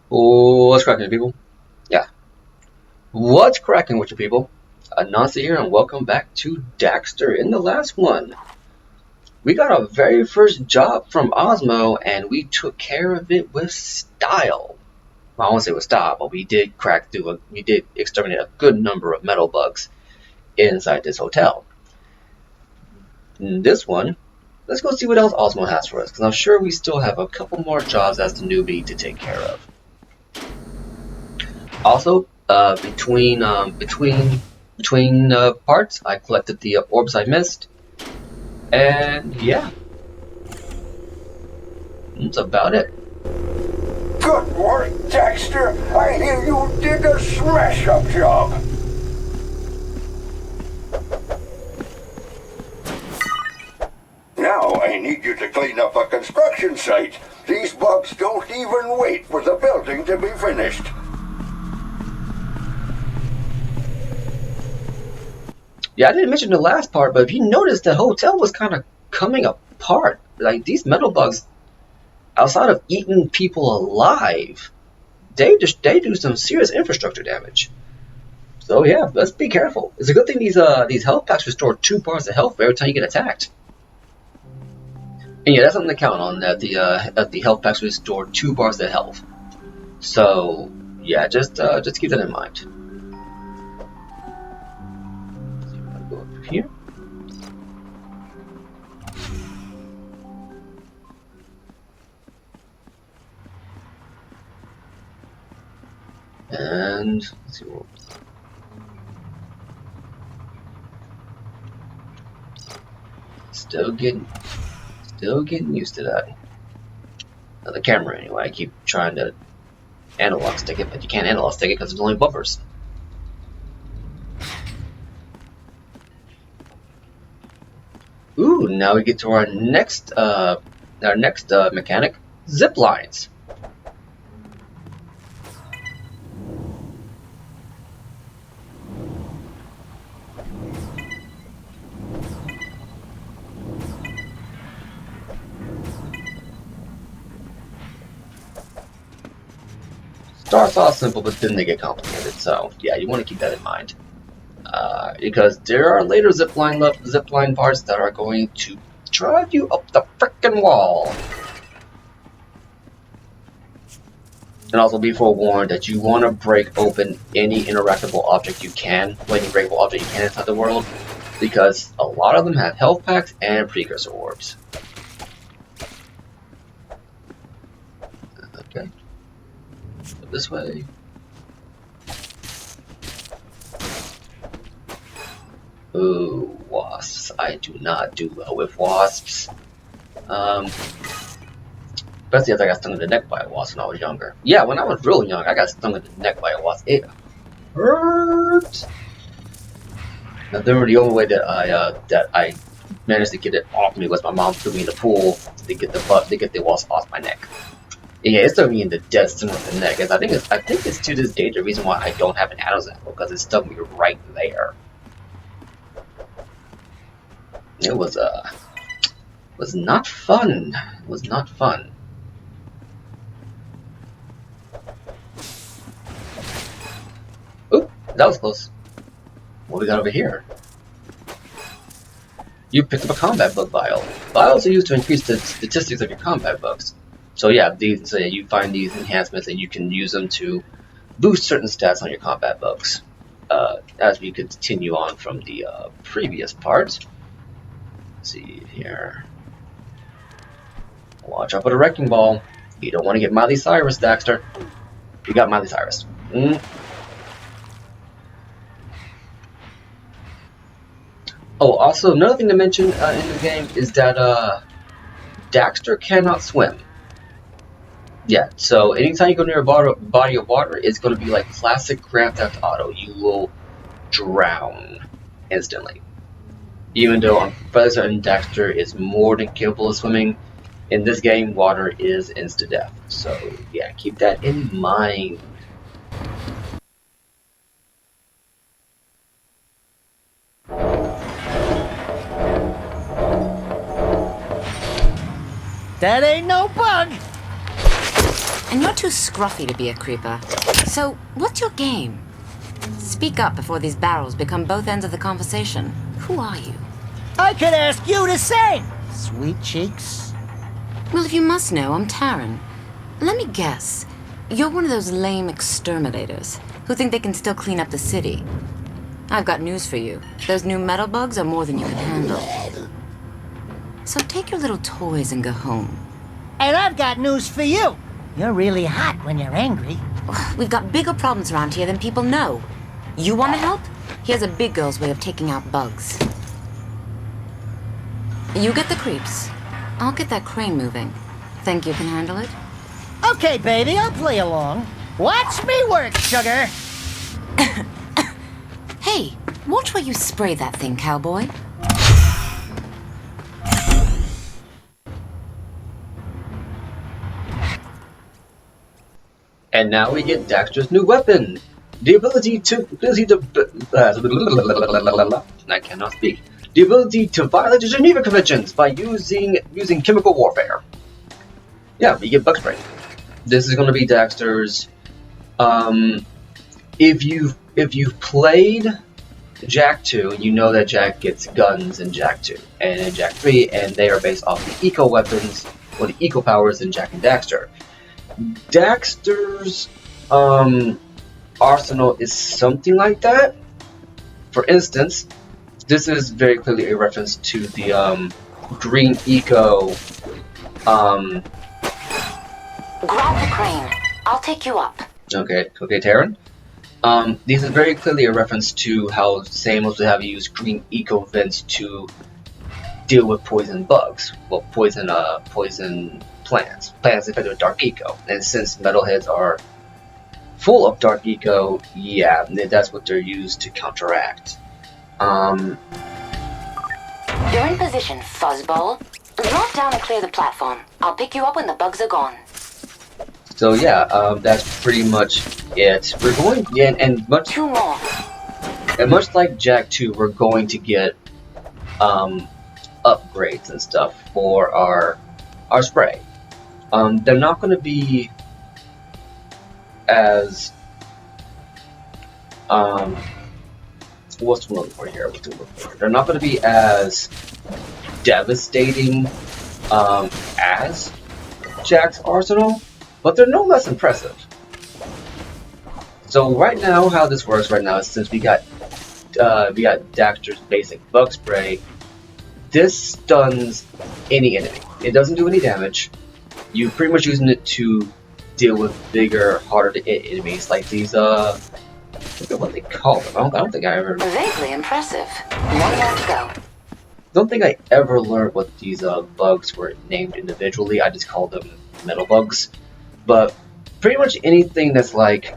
What's cracking, people? Yeah. What's cracking with you people? Anansi here, and welcome back to Daxter. In the last one, we got our very first job from Osmo, and we took care of it with style. Well, I won't say with style, but we did we did exterminate a good number of metal bugs inside this hotel. In this one, let's go see what else Osmo has for us, because I'm sure we still have a couple more jobs as the newbie to take care of. Also, between parts, I collected the orbs I missed, and yeah, that's about it. Good work, Daxter. I hear you did a smash-up job. Now I need you to clean up a construction site. These bugs don't even wait for the building to be finished. Yeah, I didn't mention the last part, but if you notice, the hotel was kind of coming apart. Like, these metal bugs, outside of eating people alive, they do some serious infrastructure damage. So yeah, let's be careful. It's a good thing these health packs restore 2 bars of health every time you get attacked. And yeah, that's something to count on, that the health packs restore 2 bars of health. So yeah, just keep that in mind. So I'm gonna go up here. And let's see what. Still getting used to that. Now, the camera anyway. I keep trying to analog stick it, but you can't analog stick it because there's only bumpers. Ooh, now we get to our next mechanic, zip lines. Starts off simple, but then they get complicated. So yeah, you want to keep that in mind, because there are later zipline parts that are going to drive you up the frickin' wall. And also be forewarned that you want to break open any interactable object you can, any breakable object you can inside the world, because a lot of them have health packs and precursor orbs. Okay. Go this way. Ooh, wasps. I do not do well with wasps. Especially as I got stung in the neck by a wasp when I was younger. Yeah, when I was real young, I got stung in the neck by a wasp. It hurt. Now, the only way that I managed to get it off me was my mom threw me in the pool to get the wasp off my neck. Yeah, it stuck me in the dead center of the neck. I think it's to this day the reason why I don't have an Adam's apple, because it stuck me right there. It was not fun. It was not fun. Oop, that was close. What we got over here? You picked up a combat bug vial. Vials are used to increase the statistics of your combat bugs. So yeah, you find these enhancements and you can use them to boost certain stats on your combat bugs. As we continue on from the previous part. Let's see here. Watch out for the wrecking ball. You don't want to get Miley Cyrus, Daxter. You got Miley Cyrus. Oh, also another thing to mention in the game is that Daxter cannot swim. Yeah, so anytime you go near a body of water, it's going to be like classic Grand Theft Auto. You will drown instantly. Even though I'm fairly certain Daxter is more than capable of swimming, in this game, water is insta-death. So yeah, keep that in mind. That ain't no bug! And you're too scruffy to be a creeper. So, what's your game? Speak up before these barrels become both ends of the conversation. Who are you? I could ask you the same, sweet cheeks. Well, if you must know, I'm Taryn. Let me guess. You're one of those lame exterminators who think they can still clean up the city. I've got news for you. Those new metal bugs are more than you can handle. So take your little toys and go home. And I've got news for you. You're really hot when you're angry. We've got bigger problems around here than people know. You want to help? Here's a big girl's way of taking out bugs. You get the creeps. I'll get that crane moving. Think you can handle it? Okay, baby, I'll play along. Watch me work, sugar. Hey, watch where you spray that thing, cowboy. And now we get Daxter's new weapon. The ability to I cannot speak. The ability to violate the Geneva Conventions by using chemical warfare. Yeah, we get bug spray. This is going to be Daxter's. If you've played Jak 2, you know that Jak gets guns in Jak 2 and in Jak 3, and they are based off the eco weapons or the eco powers in Jak and Daxter. Daxter's arsenal is something like that. For instance, this is very clearly a reference to the green eco. Grab the crane. I'll take you up. Okay, Taryn. This is very clearly a reference to how Samus would have used green eco vents to deal with poison bugs. Well, poison plants infected with dark eco. And since metalheads are full of dark eco, yeah, that's what they're used to counteract. You're in position, fuzzball. Drop down and clear the platform. I'll pick you up when the bugs are gone. So yeah, that's pretty much it. We're going, yeah, and much. Two more. And much like Jak 2, we're going to get upgrades and stuff for our spray. They're not going to be as what's the word for here? They're not going to be as devastating as Jak's arsenal, but they're no less impressive. So right now, how this works right now is since we got Daxter's basic bug spray, this stuns any enemy. It doesn't do any damage. You're pretty much using it to deal with bigger, harder to hit enemies like these. I forget what they call them. I don't think I ever. Vaguely impressive. One more to go. Don't think I ever learned what these bugs were named individually. I just called them metal bugs. But pretty much anything that's like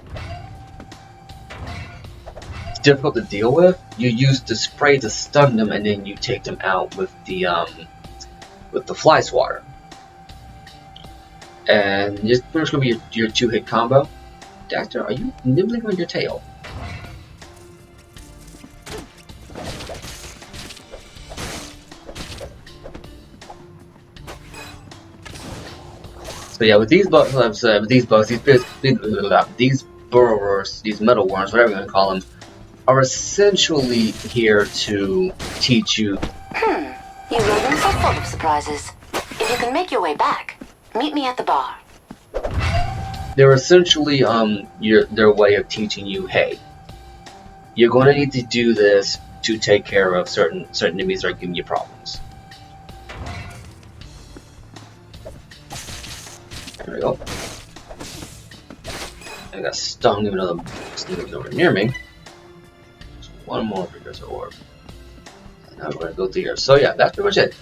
difficult to deal with, you use the spray to stun them, and then you take them out with the fly swatter. And it's pretty much gonna be your two-hit combo. Daxter, are you nibbling on your tail? So yeah, with these bugs, these burrowers, these metal worms, whatever you want to call them, are essentially here to teach you. You rodents are full of surprises. If you can make your way back, meet me at the bar. They're essentially their way of teaching you, hey, you're going to need to do this to take care of certain enemies that are giving you problems. There we go. I got stung even though the snake was nowhere near me. Just one more precursor orb. And now we're gonna go through here. So yeah, that's pretty much it.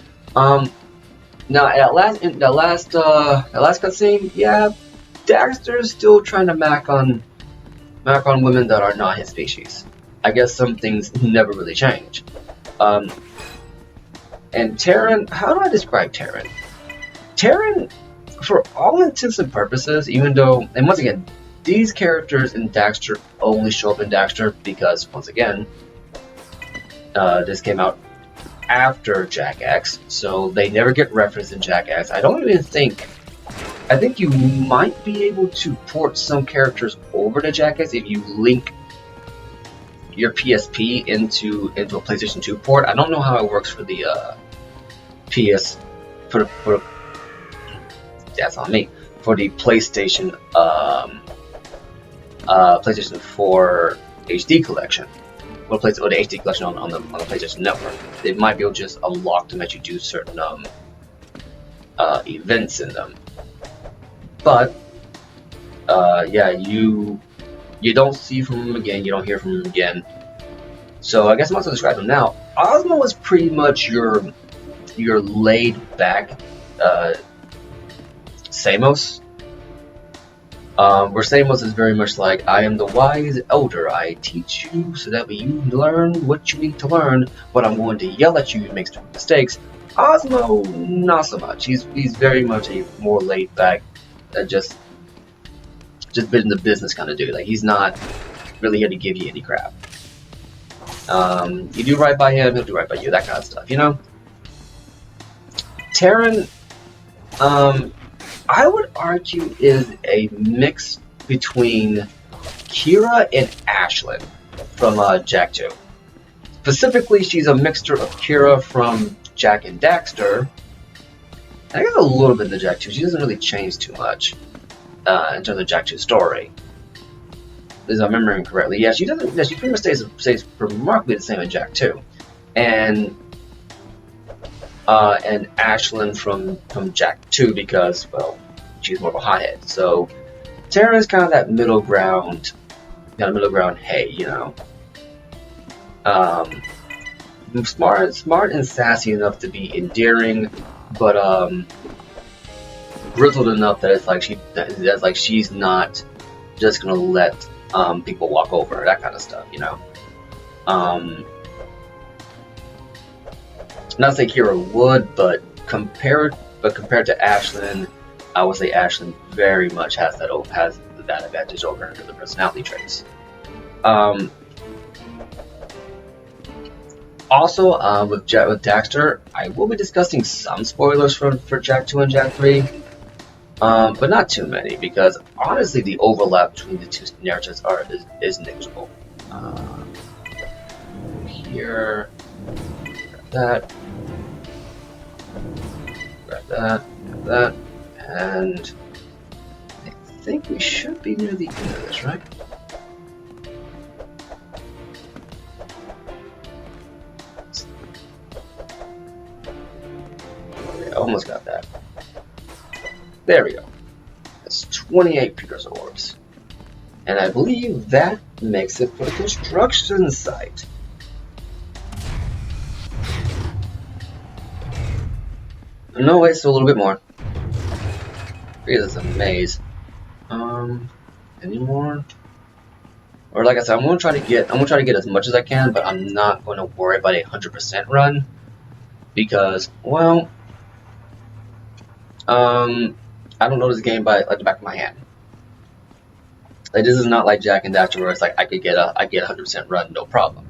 Now at the last cutscene, yeah, Daxter is still trying to mac on women that are not his species. I guess some things never really change. And Taryn, how do I describe Taryn? Taryn, for all intents and purposes, even though, and once again, these characters in Daxter only show up in Daxter because, once again, this came out after Jak X, so they never get referenced in Jak X. I don't even think I think you might be able to port some characters over to Jackass if you link your PSP into a PlayStation 2 port. I don't know how it works for the PS for that's on me for the PlayStation PlayStation 4 HD collection. Or the HD collection on the PlayStation Network. They might be able to just unlock them as you do certain events in them. But yeah, you don't see from him again. You don't hear from him again. So I guess I'm not going to describe him now. Osmo is pretty much your laid back Samos. Where Samos is very much like, I am the wise elder. I teach you so that you learn what you need to learn, but I'm going to yell at you if you make stupid mistakes. Osmo, not so much. He's very much a more laid back, just been in the business kind of dude. Like, he's not really here to give you any crap. You do right by him, he'll do right by you, that kind of stuff, you know? Terran, I would argue is a mix between Kira and Ashlyn from Jak 2. Specifically, she's a mixture of Kira from Jak and Daxter. I guess a little bit of the Jak 2. She doesn't really change too much in terms of Jak 2 story. If I'm remembering correctly. Yeah, she doesn't. Yeah, she pretty much stays remarkably the same in Jak 2. And Ashlyn from Jak 2 because, well, she's more of a hothead. So Terran is kind of that middle ground, hey, you know. Smart and sassy enough to be endearing, but grizzled enough that it's like she's not just gonna let people walk over her, that kind of stuff, you know. Not to say Kira would, but compared to Ashlyn, I would say Ashlyn very much has that advantage over her to the personality traits. Also, with Daxter, I will be discussing some spoilers for Jak 2 and Jak 3, but not too many, because honestly the overlap between the two narratives is negligible. Here, grab that, and I think we should be near the end of this, right? Okay, almost got that. There we go. That's 28 Peters orbs. And I believe that makes it for the construction site. No, wait, still a little bit more. Because it's a maze. Any more? Or like I said, I'm gonna try to get as much as I can, but I'm not going to worry about a 100% run because, well, I don't know this game like the back of my hand. Like, this is not like Jak and Daxter where it's like I get a 100% run, no problem.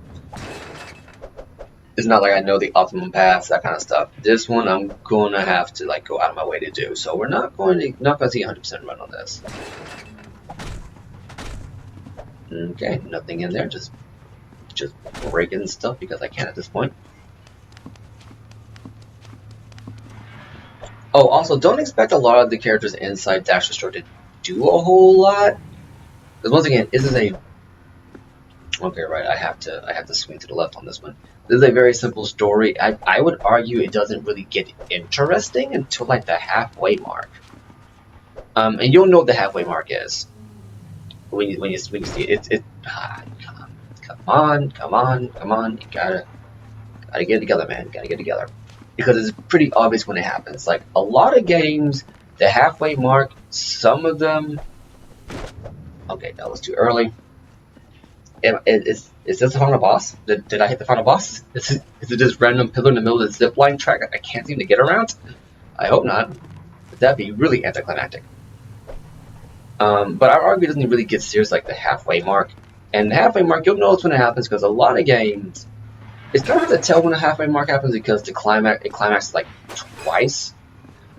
It's not like I know the optimum paths, that kind of stuff. This one I'm gonna have to like go out of my way to do. So we're not gonna see a 100% run on this. Okay, nothing in there, just breaking stuff because I can at this point. Oh, also, don't expect a lot of the characters inside Daxter Store to do a whole lot. Because once again, this is a... Okay, right, I have to swing to the left on this one. This is a very simple story. I would argue it doesn't really get interesting until like the halfway mark. And you'll know what the halfway mark is when you see it. Come on. You gotta get it together, man. Gotta get it together. Because it's pretty obvious when it happens. Like, a lot of games, the halfway mark, some of them... Okay, that was too early. Is this the final boss? Did I hit the final boss? Is it this random pillar in the middle of the zip line track I can't seem to get around? I hope not. But that'd be really anticlimactic. But I argue it doesn't really get serious like the halfway mark. And the halfway mark, you'll notice when it happens, because a lot of games... It's kind of hard to tell when a halfway mark happens because it climaxes like twice.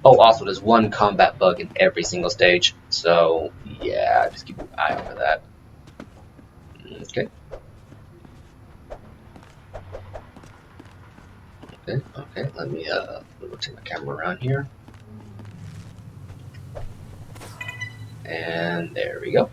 Oh, also, there's one combat bug in every single stage, so yeah, just keep an eye out for that. Okay. Okay, let me rotate my camera around here. And there we go.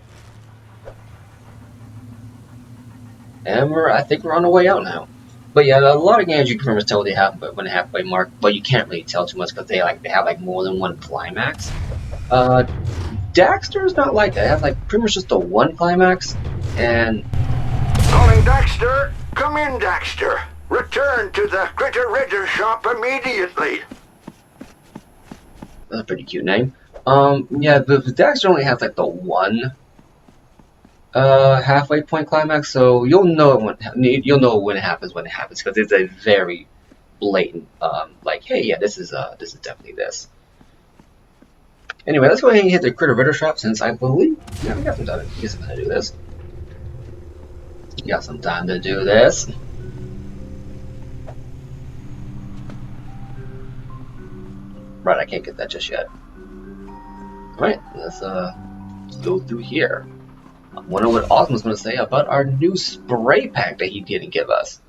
And I think we're on our way out now. But yeah, a lot of games you can pretty much tell they have when the halfway mark, but you can't really tell too much because they have like more than one climax. Daxter is not like that. It has like pretty much just the one climax, and Calling Daxter. Come in, Daxter. Return to the Critter Ritter shop immediately. that's a pretty cute name. Yeah, the Daxter only has like the one halfway point climax, so you'll know when it happens because it's a very blatant like, hey, yeah, this is definitely this. Anyway, let's go ahead and hit the Critter Ritter shop since I believe we got some time to do this. Got some time to do this. Right, I can't get that just yet. Alright, let's go through here. I wonder what Osmond's going to say about our new spray pack that he didn't give us.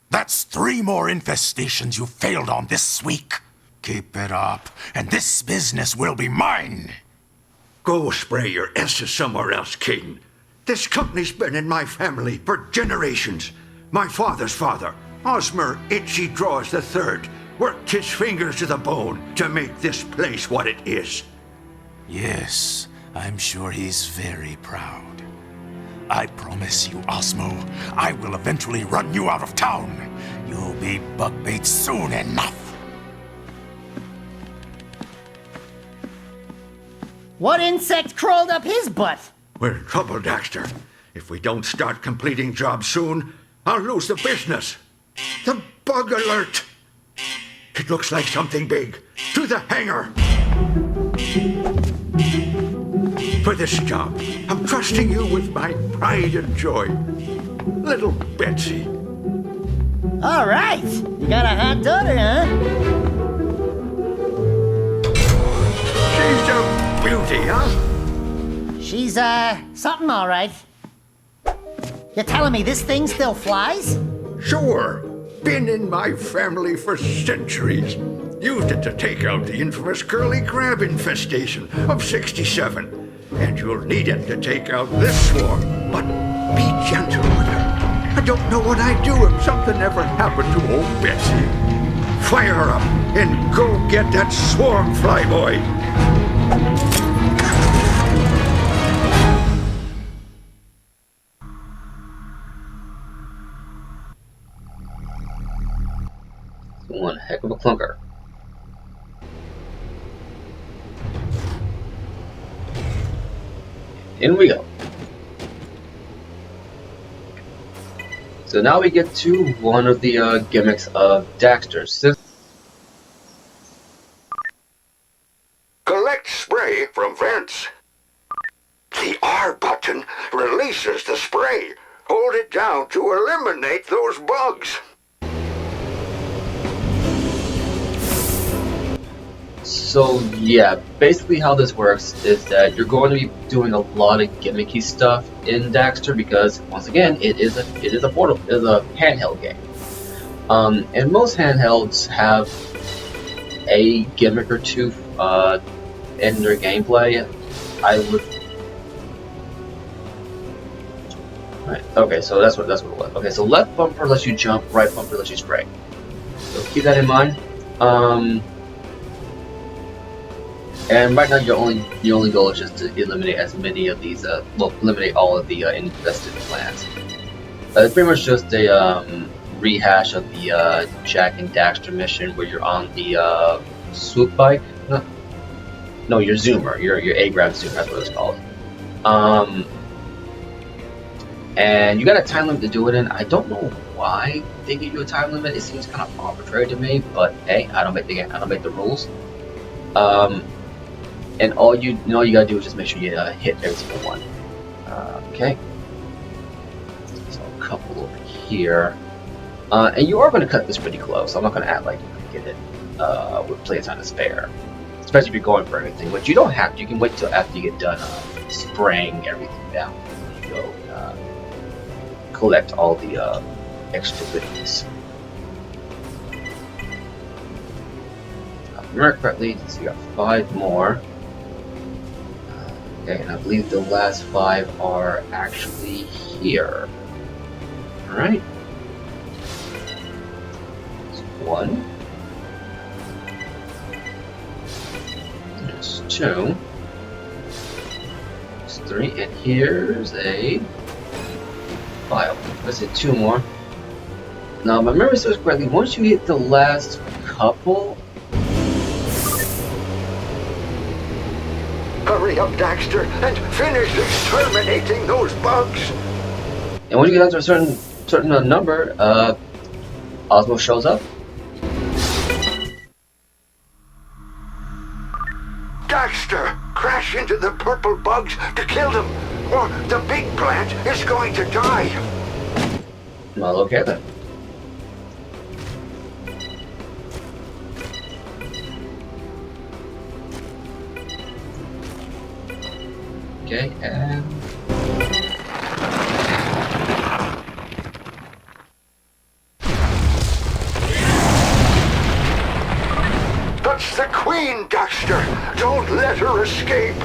That's 3 more infestations you failed on this week. Keep it up, and this business will be mine. Go spray your S's somewhere else, King. This company's been in my family for generations. My father's father, Osmer Itchy Draws III, worked his fingers to the bone to make this place what it is. Yes, I'm sure he's very proud. I promise you, Osmo, I will eventually run you out of town. You'll be bug bait soon enough. What insect crawled up his butt? We're in trouble, Daxter. If we don't start completing jobs soon, I'll lose the business. The bug alert! It looks like something big. To the hangar! For this job, I'm trusting you with my pride and joy. Little Betsy. All right. You got a hot daughter, huh? She's a beauty, huh? She's, something all right. You're telling me this thing still flies? Sure. Been in my family for centuries. Used it to take out the infamous curly crab infestation of '67. And you'll need it to take out this swarm. But be gentle with her. I don't know what I'd do if something ever happened to old Betsy. Fire her up and go get that swarm, flyboy. One heck of a clunker. In we go. So now we get to one of the gimmicks of Daxter. Collect spray from vents. The R button releases the spray. Hold it down to eliminate those bugs. So yeah, basically how this works is that you're going to be doing a lot of gimmicky stuff in Daxter because once again it is a handheld game. And most handhelds have a gimmick or two in their gameplay. Right. Okay, so that's what it was. Okay, so left bumper lets you jump, right bumper lets you spray. So keep that in mind. And right now, your only goal is just to eliminate as many of these. Eliminate all of the infested plants. It's pretty much just a rehash of the Jack and Daxter mission where you're on the swoop bike. No, your Zoomer. Your A-Grab Zoomer. That's what it's called. And you got a time limit to do it in. I don't know why they give you a time limit. It seems kind of arbitrary to me, but hey, I don't make the rules. And all you gotta do is just make sure you hit every single one. Okay. So a couple over here. And you are going to cut this pretty close. I'm not going to act like you can get it with playtime to spare, especially if you're going for everything. But you don't have to. You can wait till after you get done spraying everything down. You go collect all the extra goodies. If I remember correctly, so you got 5 more. Okay, and I believe the last 5 are actually here. Alright. 1. There's 2. There's 3, and here's a file. Let's hit 2 more. Now, if my memory serves correctly, once you hit the last couple. Hurry up, Daxter, and finish exterminating those bugs! And when you get down to a certain number, Osmo shows up. Daxter, crash into the purple bugs to kill them, or the big plant is going to die. Well, okay then. Okay, and That's the Queen, Daxter! Don't let her escape!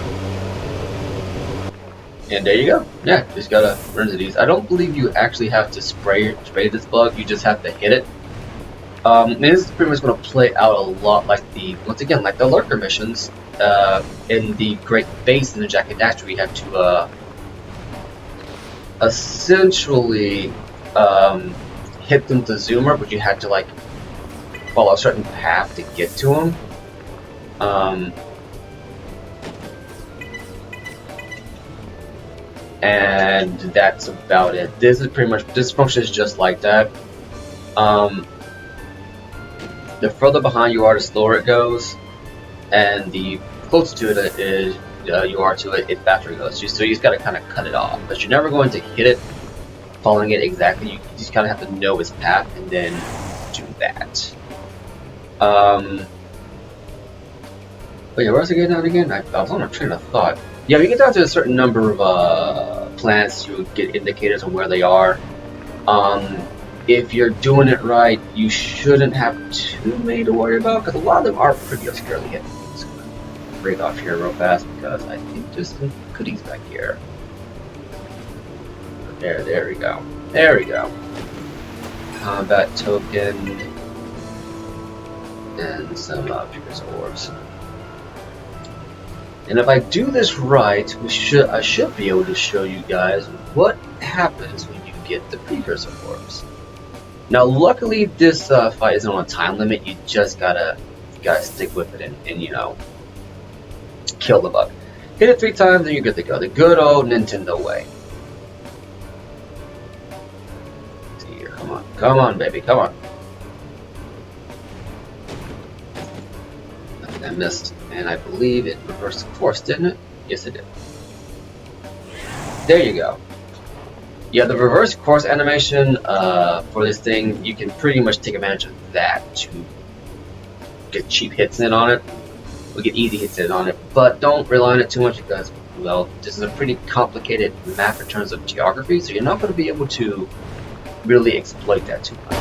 And there you go. Yeah, just gotta run into these. I don't believe you actually have to spray this bug. You just have to hit it. And this is pretty much going to play out a lot like once again, like the lurker missions in the Great Basin in Jack and Daxter. We had to essentially hit them to zoomer, but you had to like follow a certain path to get to them. And that's about it. This function is just like that. The further behind you are, the slower it goes, and the closer to it is you are to it, faster it goes. So you just got to kind of cut it off, but you're never going to hit it following it exactly. You just kind of have to know its path and then do that. But yeah, where's it getting down again? I was on a train of thought. Yeah, when you get down to a certain number of planets, you get indicators on where they are. If you're doing it right, you shouldn't have too many to worry about, because a lot of them are pretty obscurely hidden. So I'm going to break off here real fast, because I think there's some goodies back here. There we go. There we go. Combat token. And some precursor orbs. And if I do this right, I should be able to show you guys what happens when you get the precursor orbs. Now, luckily, this fight isn't on a time limit. You just gotta stick with it and you know, kill the bug. Hit it 3 times and you're good to go. The good old Nintendo way. Let's see here, come on, baby, come on. I think I missed, and I believe it reversed course, didn't it? Yes, it did. There you go. Yeah, the reverse course animation for this thing, you can pretty much take advantage of that to get cheap hits in on it. We get easy hits in on it, but don't rely on it too much because, well, this is a pretty complicated map in terms of geography, so you're not going to be able to really exploit that too much.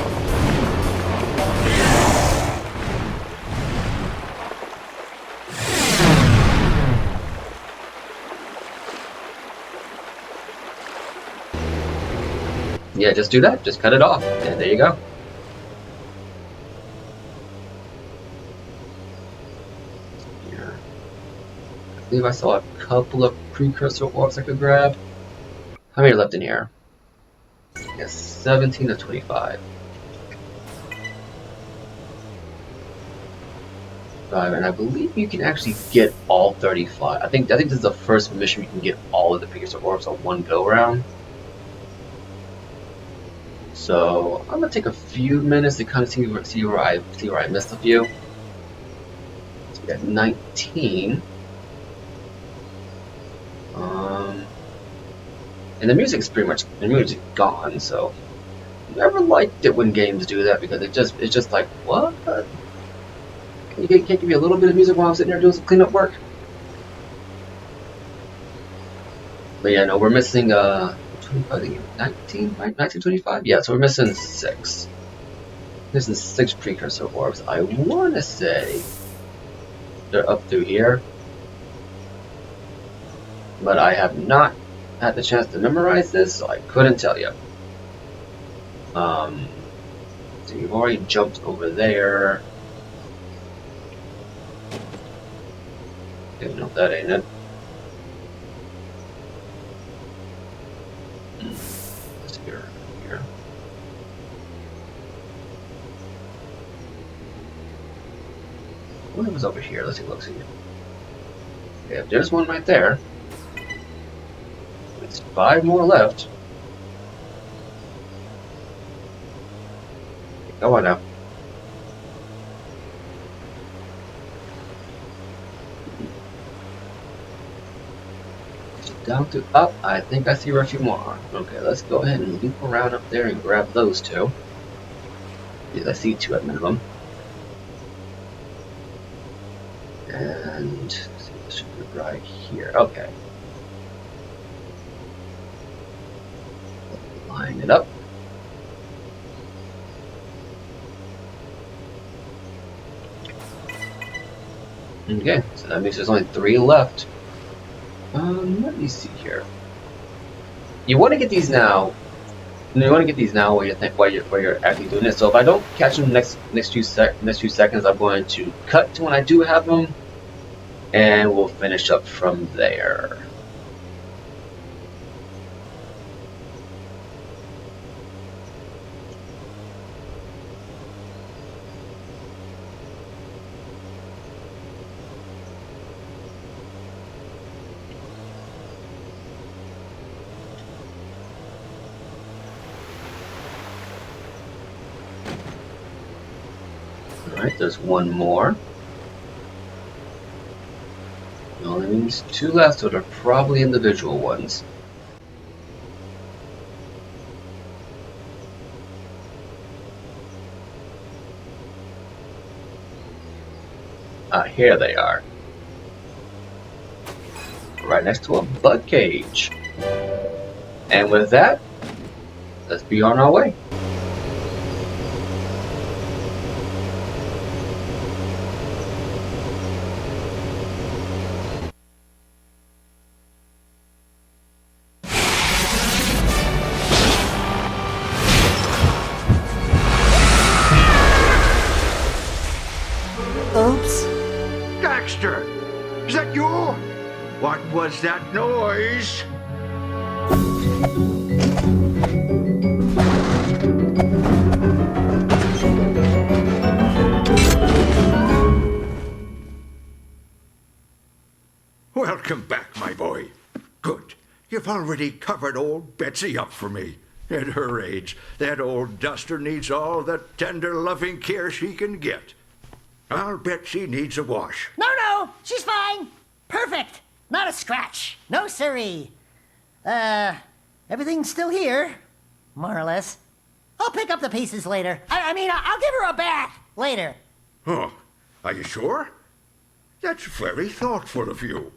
Yeah, just do that. Just cut it off. And there you go. Here. I believe I saw a couple of precursor orbs I could grab. How many are left in here? Yes, 17 of 25. And I believe you can actually get all 35. I think this is the first mission you can get all of the precursor orbs on one go round. So I'm gonna take a few minutes to kind of see where I missed a few. So we got 19. And the music's pretty much gone, so never liked it when games do that because it's just like, what? Can't give you a little bit of music while I'm sitting there doing some cleanup work? But yeah, no, we're missing 25, I think 19, right? 1925? Yeah, so we're missing 6. Missing 6 precursor orbs. I wanna say they're up through here. But I have not had the chance to memorize this, so I couldn't tell you. So you've already jumped over there. Okay, no, that ain't it. Let's here. What was over here? Let's see. Look, see. Okay, there's one right there. It's 5 more left. Go on now. Down to up. I think I see where a few more are. Okay, let's go ahead and loop around up there and grab those 2. Yeah, I see 2 at minimum. And let's see, this should be right here. Okay. Line it up. Okay, so that means there's only 3 left. Let me see here. You want to get these now. You want to get these now while you're actually doing it. So if I don't catch them next few seconds, I'm going to cut to when I do have them, and we'll finish up from there. Alright, there's 1 more. It only means 2 left, so they're probably individual ones. Ah, here they are. Right next to a bug cage. And with that, let's be on our way. Oops. Daxter! Is that you? What was that noise? Welcome back, my boy. Good. You've already covered old Betsy up for me. At her age, that old duster needs all the tender, loving care she can get. I'll bet she needs a wash. No, she's fine. Perfect. Not a scratch. No siree. Everything's still here. More or less. I'll pick up the pieces later. I mean, I'll give her a bath later. Oh, are you sure? That's very thoughtful of you.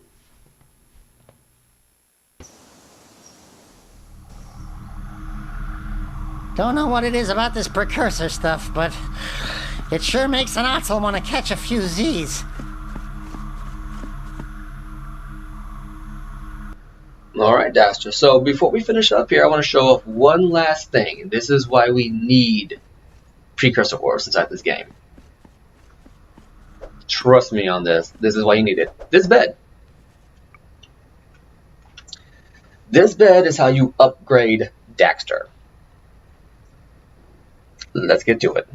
Don't know what it is about this precursor stuff, but it sure makes an Otzel want to catch a few Z's. Alright, Daxter. So before we finish up here, I want to show off one last thing. This is why we need precursor orbs inside this game. Trust me on this. This is why you need it. This bed. This bed is how you upgrade Daxter. Let's get to it.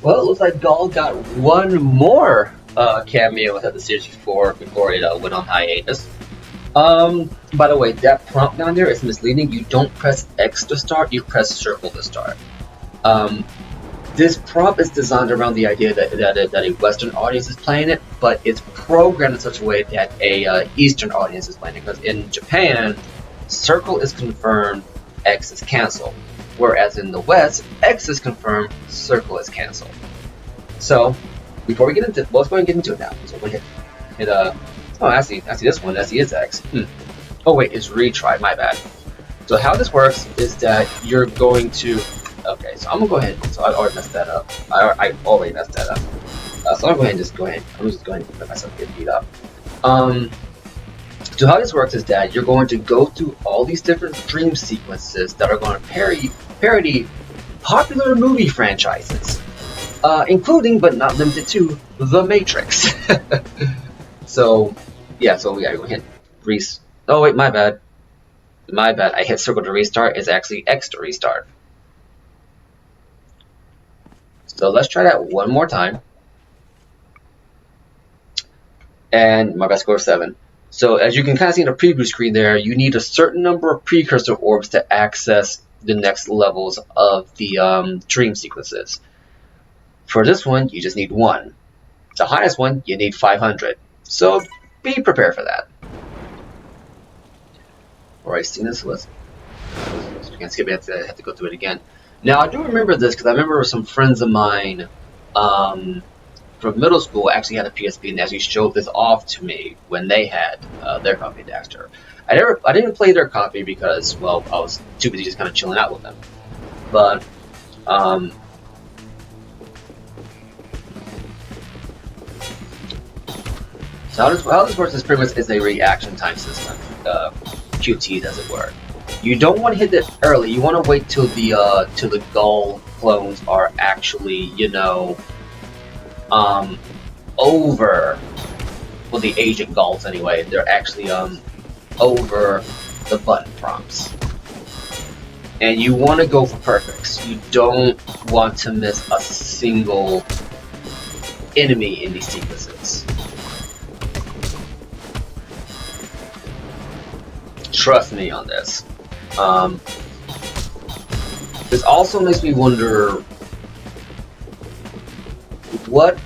Well, it looks like Gall got one more cameo at the series before it went on hiatus. By the way, that prompt down there is misleading. You don't press X to start, you press circle to start. This prompt is designed around the idea that a Western audience is playing it, but it's programmed in such a way that a Eastern audience is playing it. Because in Japan, circle is confirmed, X is cancelled. Whereas in the West, X is confirmed, circle is cancelled. So, before we get into it, let's go ahead and get into it now. So we hit oh, I see this one. I see it's X. Oh wait, it's retry. My bad. So how this works is that you're going to. Okay, so I'm gonna go ahead. So I already messed that up. I already messed that up. So I'm gonna just go ahead. I'm just going to let myself get beat up. So how this works is that you're going to go through all these different dream sequences that are going to parody popular movie franchises, including but not limited to The Matrix. So yeah, go ahead. Oh wait, my bad. I hit circle to restart. It's actually X to restart. So let's try that one more time. And my best score is 7. So as you can kind of see in the preview screen there, you need a certain number of precursor orbs to access the next levels of the dream sequences. For this one, you just need 1. The highest one, you need 500. So be prepared for that. Alright, seen this list. You can't skip it, I have to go through it again. Now, I do remember this because I remember some friends of mine from middle school actually had a PSP and actually showed this off to me when they had their copy of Daxter. I didn't play their copy because, well, I was too busy just kind of chilling out with them. But so how this works is pretty much is a reaction time system, QTs as it were. You don't want to hit it early. You want to wait till the Gall clones are actually, over. Well, the agent Galls anyway. They're actually over the button prompts. And you want to go for perfects. You don't want to miss a single enemy in these sequences. Trust me on this. This also makes me wonder what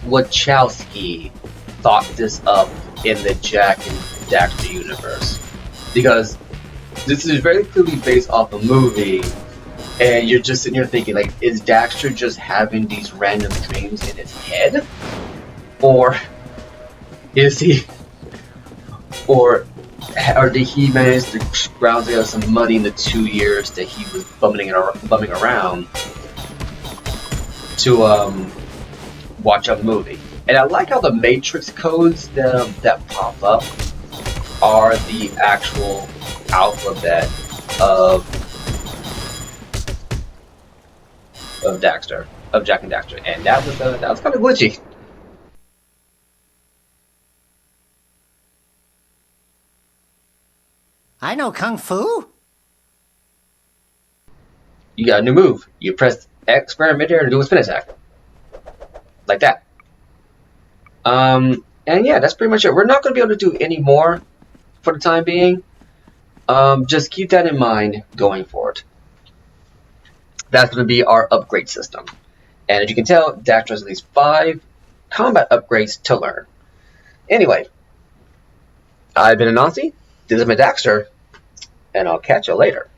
Wachowski thought this up in the Jak and Daxter universe, because this is very clearly based off a movie, and you're just sitting here thinking, like, is Daxter just having these random dreams in his head, or is he, or did he manage to ground together some money in the 2 years that he was bumming around to watch a movie? And I like how the Matrix codes that pop up are the actual alphabet of Daxter, of Jak and Daxter, and that was kind of glitchy. I know Kung Fu. You got a new move. You press X square midair and do a spin attack. Like that. And yeah, that's pretty much it. We're not going to be able to do any more for the time being. Just keep that in mind going forward. That's going to be our upgrade system. And as you can tell, Daxter has at least 5 combat upgrades to learn. Anyway, I've been Anansi. This is my Daxter, and I'll catch you later.